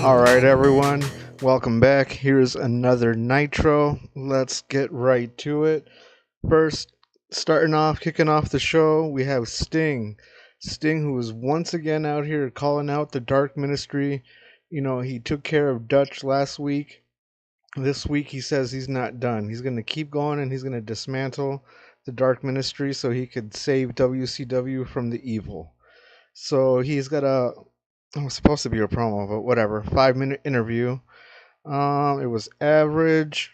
Alright, everyone, welcome back. Here's another Nitro. Let's get right to it. First, kicking off the show, we have Sting. Sting, who is once again out here calling out the Dark Ministry. You know, he took care of Dutch last week. This week, he says he's not done. He's going to keep going and he's going to dismantle the Dark Ministry so he could save WCW from the evil. So he's got it was supposed to be a promo, but whatever. 5-minute interview. It was average.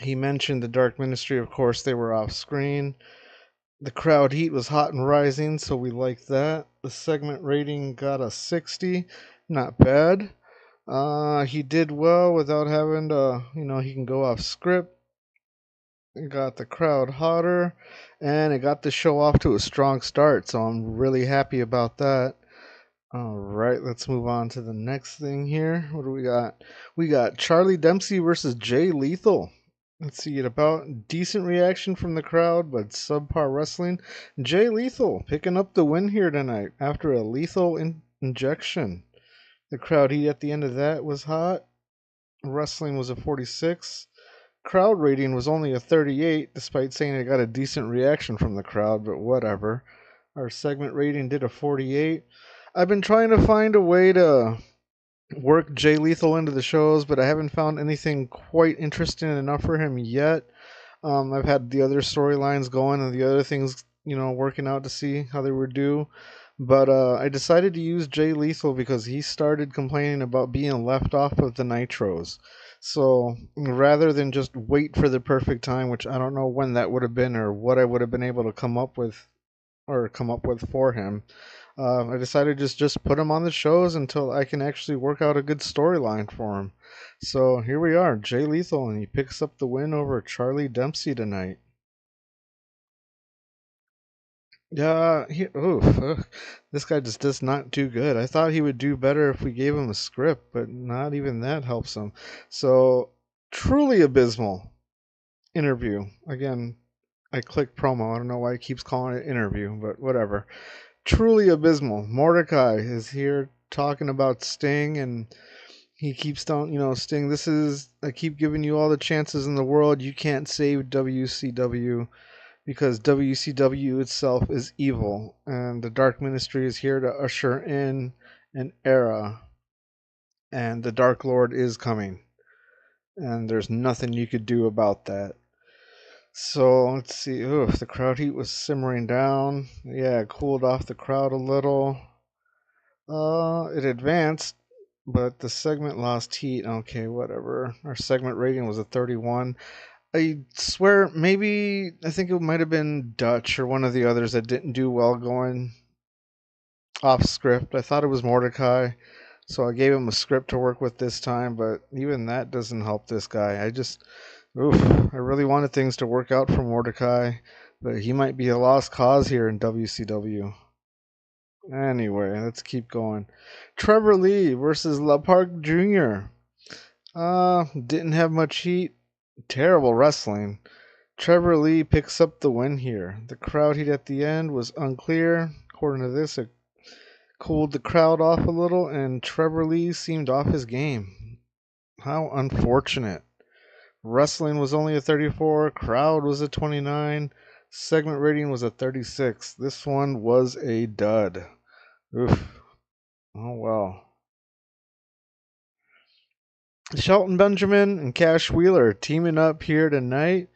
He mentioned the Dark Ministry. Of course, they were off screen. The crowd heat was hot and rising, so we liked that. The segment rating got a 60. Not bad. He did well without having to, he can go off script. It got the crowd hotter, and it got the show off to a strong start, so I'm really happy about that. All right, let's move on to the next thing here. What do we got? We got Charlie Dempsey versus Jay Lethal. Let's see, it about decent reaction from the crowd, but subpar wrestling. Jay Lethal picking up the win here tonight after a lethal injection. The crowd heat at the end of that was hot. Wrestling was a 46. Crowd rating was only a 38, despite saying it got a decent reaction from the crowd, but whatever. Our segment rating did a 48. I've been trying to find a way to work Jay Lethal into the shows, but I haven't found anything quite interesting enough for him yet. I've had the other storylines going and the other things, working out to see how they would do. But I decided to use Jay Lethal because he started complaining about being left off of the Nitros. So rather than just wait for the perfect time, which I don't know when that would have been or what I would have been able to come up with for him, I decided to just put him on the shows until I can actually work out a good storyline for him. So here we are, Jay Lethal, and he picks up the win over Charlie Dempsey tonight. Yeah, this guy just does not do good. I thought he would do better if we gave him a script, but not even that helps him. So, truly abysmal interview. Again, I clicked promo. I don't know why he keeps calling it interview, but whatever. Truly abysmal. Mordecai is here talking about Sting, and he keeps telling, Sting, I keep giving you all the chances in the world. You can't save WCW because WCW itself is evil, and the Dark Ministry is here to usher in an era, and the Dark Lord is coming, and there's nothing you could do about that. So let's see. The crowd heat was simmering down. Yeah, it cooled off the crowd a little. It advanced, but the segment lost heat. Okay, whatever. Our segment rating was a 31. I swear, I think it might have been Dutch or one of the others that didn't do well going off script. I thought it was Mordecai, so I gave him a script to work with this time, but even that doesn't help this guy. I really wanted things to work out for Mordecai, but he might be a lost cause here in WCW. Anyway, let's keep going. Trevor Lee versus La Park Jr. Didn't have much heat. Terrible wrestling. Trevor Lee picks up the win here. The crowd heat at the end was unclear. According to this, it cooled the crowd off a little, and Trevor Lee seemed off his game. How unfortunate. Wrestling was only a 34, crowd was a 29, segment rating was a 36. This one was a dud. Oof. Oh well. Shelton Benjamin and Cash Wheeler teaming up here tonight,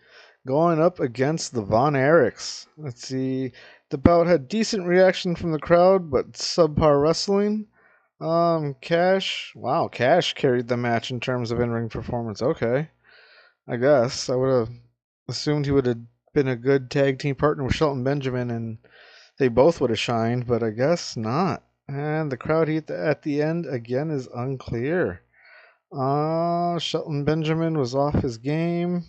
going up against the Von Erichs. Let's see. The bout had decent reaction from the crowd, but subpar wrestling. Cash carried the match in terms of in-ring performance. Okay. I guess. I would have assumed he would have been a good tag team partner with Shelton Benjamin and they both would have shined, but I guess not. And the crowd heat at the end again is unclear. Shelton Benjamin was off his game.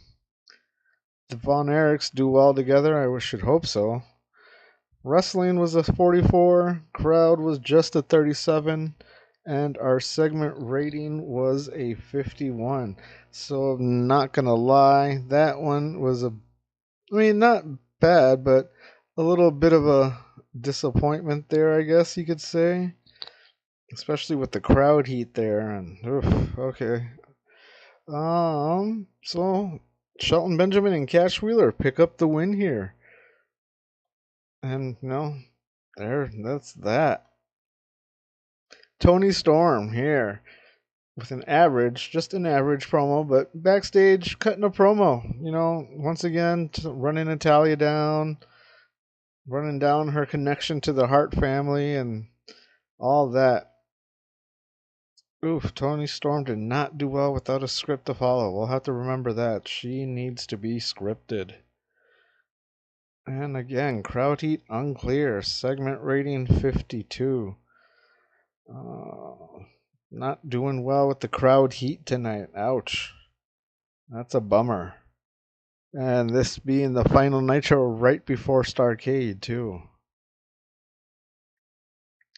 The Von Erichs do well together. I should hope so. Wrestling was a 44. Crowd was just a 37. And our segment rating was a 51. So, not gonna lie, that one was not bad, but a little bit of a disappointment there, I guess you could say. especially with the crowd heat there. And oof, okay. So Shelton Benjamin and Cash Wheeler pick up the win here, and that's that. Tony Storm here with just an average promo, but backstage cutting a promo. Once again running Natalia down, running down her connection to the Hart family and all that. Oof, Tony Storm did not do well without a script to follow. We'll have to remember that. She needs to be scripted. And again, crowd heat unclear. Segment rating 52. Not doing well with the crowd heat tonight. Ouch. That's a bummer. And this being the final Nitro right before Starrcade, too.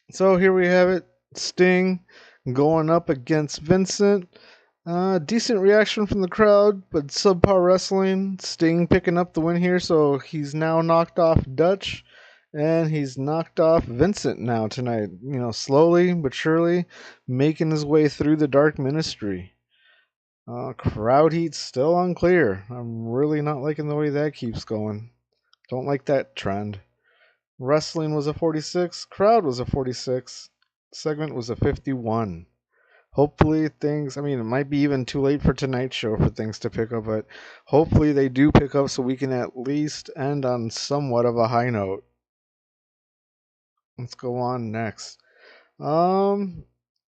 So here we have it. Sting going up against Vincent. Decent reaction from the crowd, but subpar wrestling. Sting picking up the win here, so he's now knocked off Dutch, and he's knocked off Vincent now tonight. Slowly but surely making his way through the Dark Ministry. Crowd heat still unclear. I'm really not liking the way that keeps going. Don't like that trend. Wrestling was a 46. Crowd was a 46. Segment was a 51. Hopefully it might be even too late for tonight's show for things to pick up, but hopefully they do pick up so we can at least end on somewhat of a high note. Let's go on next.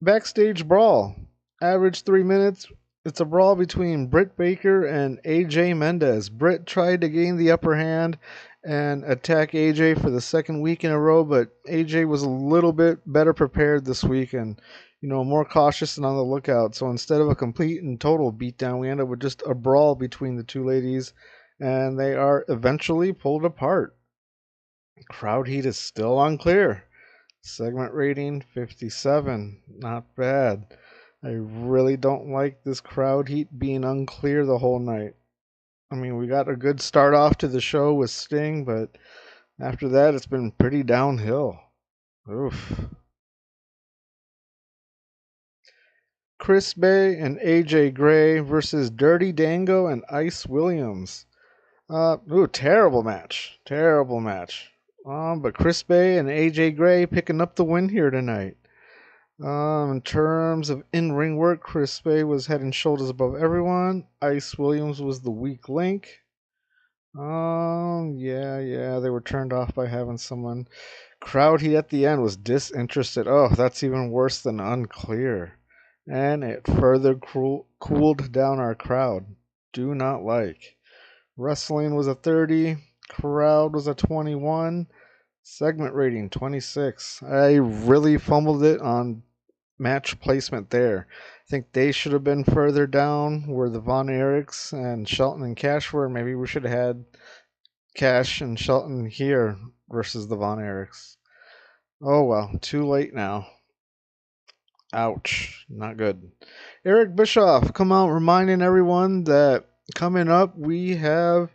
Backstage brawl. Average 3 minutes. It's a brawl between Britt Baker and AJ Mendez. Britt tried to gain the upper hand and attack AJ for the second week in a row, but AJ was a little bit better prepared this week and more cautious and on the lookout. So instead of a complete and total beatdown, we end up with just a brawl between the two ladies, and they are eventually pulled apart. Crowd heat is still unclear. Segment rating 57. Not bad. I really don't like this crowd heat being unclear the whole night. We got a good start off to the show with Sting, but after that, it's been pretty downhill. Oof. Chris Bay and AJ Gray versus Dirty Dango and Ice Williams. Terrible match. Terrible match. But Chris Bay and AJ Gray picking up the win here tonight. In terms of in-ring work, Chris Bay was head and shoulders above everyone. Ice Williams was the weak link. Yeah, they were turned off by having someone. Crowd heat at the end was disinterested. Oh, that's even worse than unclear. And it further cooled down our crowd. Do not like. Wrestling was a 30. Crowd was a 21. Segment rating 26. I really fumbled it on match placement there. I think they should have been further down where the Von Erichs and Shelton and Cash were. Maybe we should have had Cash and Shelton here versus the Von Erichs. Oh well, too late now. Ouch. Not good. Eric Bischoff come out reminding everyone that coming up we have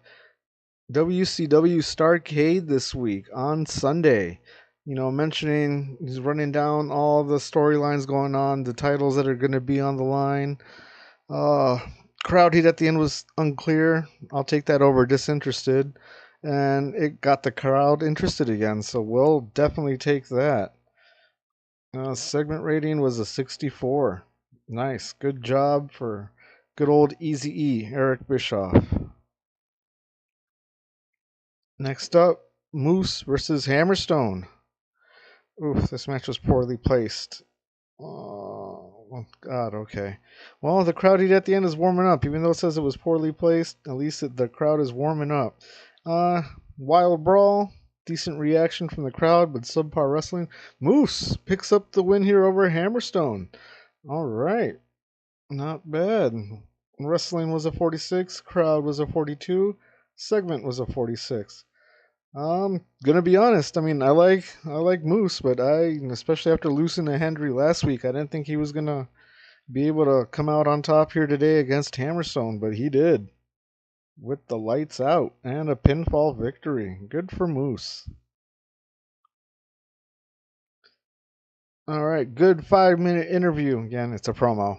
WCW Starrcade this week on Sunday. Mentioning he's running down all the storylines going on, the titles that are going to be on the line. Crowd heat at the end was unclear. I'll take that over disinterested. And it got the crowd interested again, so we'll definitely take that. Segment rating was a 64. Nice. Good job for good old Easy E, Eric Bischoff. Next up, Moose versus Hammerstone. Oof, this match was poorly placed. Oh, God, okay. Well, the crowd heat at the end is warming up. Even though it says it was poorly placed, at least the crowd is warming up. Wild brawl. Decent reaction from the crowd, but subpar wrestling. Moose picks up the win here over Hammerstone. All right. Not bad. Wrestling was a 46. Crowd was a 42. Segment was a 46. Gonna be honest. I like Moose, but especially after losing to Hendry last week, I didn't think he was gonna be able to come out on top here today against Hammerstone, but he did with the lights out and a pinfall victory. Good for Moose. All right, good 5 minute interview. Again, it's a promo.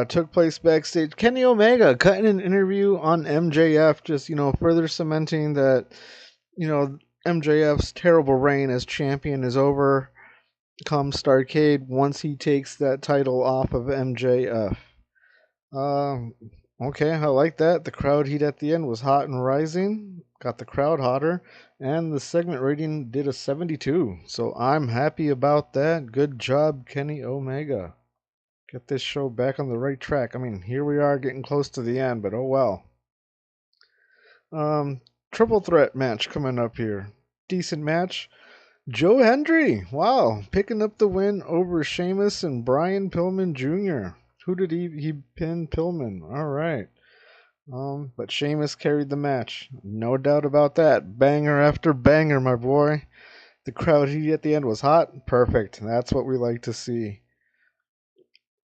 Took place backstage. Kenny Omega cutting an interview on MJF, just further cementing that MJF's terrible reign as champion is over. Come Starrcade once he takes that title off of MJF. Um, okay, I like that. The crowd heat at the end was hot and rising. Got the crowd hotter, and the segment rating did a 72. So I'm happy about that. Good job, Kenny Omega. Get this show back on the right track. I mean, here we are getting close to the end, but oh well. Um, Triple threat match coming up here. Decent match. Joe Hendry, wow, picking up the win over Sheamus and Brian Pillman Jr. Who did he pin Pillman? All right. But Sheamus carried the match. No doubt about that. Banger after banger, my boy. The crowd heat at the end was hot. Perfect. That's what we like to see.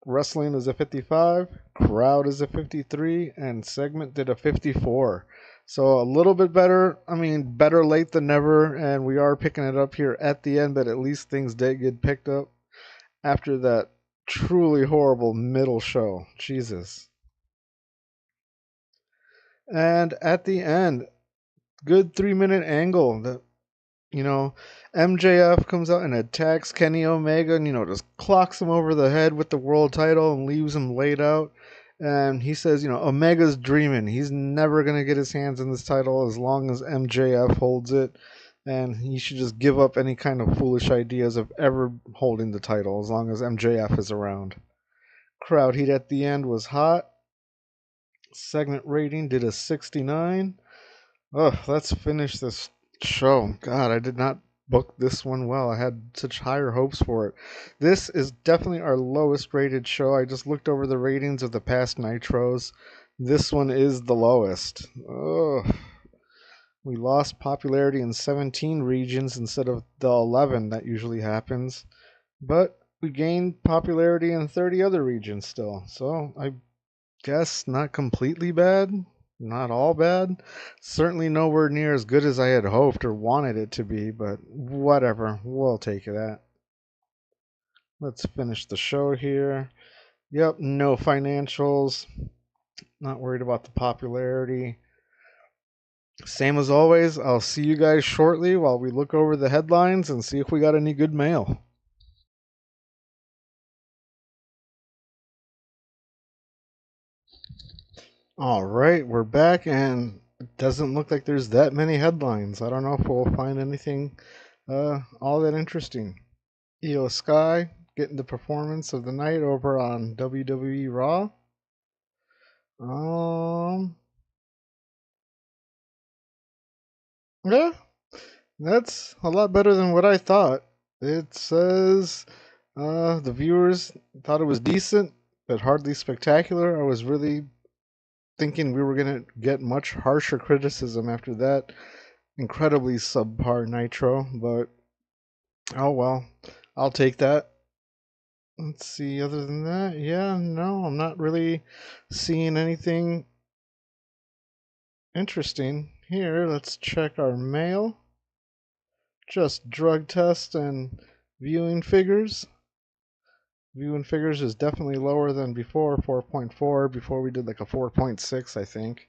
Wrestling is a 55, crowd is a 53, and segment did a 54. So a little bit better. I mean, better late than never, and we are picking it up here at the end, but at least things did get picked up after that truly horrible middle show. Jesus. And at the end, good 3 minute angle. You know, MJF comes out and attacks Kenny Omega and, just clocks him over the head with the world title and leaves him laid out. And he says, Omega's dreaming. He's never going to get his hands on this title as long as MJF holds it. And he should just give up any kind of foolish ideas of ever holding the title as long as MJF is around. Crowd heat at the end was hot. Segment rating did a 69. Oh, let's finish this show. God, I did not book this one well. I had such higher hopes for it. This is definitely our lowest rated show. I just looked over the ratings of the past Nitros. This one is the lowest. Oh, we lost popularity in 17 regions instead of the 11 that usually happens. But we gained popularity in 30 other regions still. So I guess not completely bad. Not all bad. Certainly nowhere near as good as I had hoped or wanted it to be, but whatever. We'll take that. Let's finish the show here. Yep, no financials. Not worried about the popularity. Same as always, I'll see you guys shortly while we look over the headlines and see if we got any good mail. All right, we're back, and it doesn't look like there's that many headlines. I don't know if we'll find anything all that interesting. Io Sky getting the performance of the night over on WWE Raw. Um, yeah, that's a lot better than what I thought. It says the viewers thought it was decent, but hardly spectacular. I was really thinking we were gonna get much harsher criticism after that incredibly subpar Nitro, but oh well, I'll take that. Let's see, other than that, yeah, no, I'm not really seeing anything interesting here. Let's check our mail. Just drug test and viewing figures. Viewing figures is definitely lower than before, 4.4. Before we did like a 4.6, I think.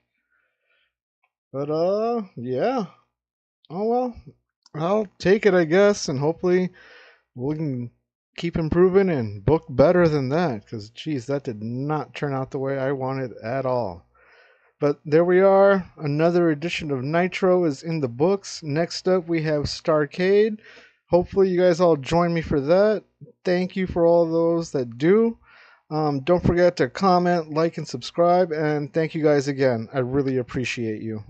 But yeah. Oh well, I'll take it, I guess, and hopefully we can keep improving and book better than that. Because geez, that did not turn out the way I wanted at all. But there we are. Another edition of Nitro is in the books. Next up, we have Starrcade. Hopefully, you guys all join me for that. Thank you for all those that do. Don't forget to comment, like, and subscribe. And thank you guys again. I really appreciate you.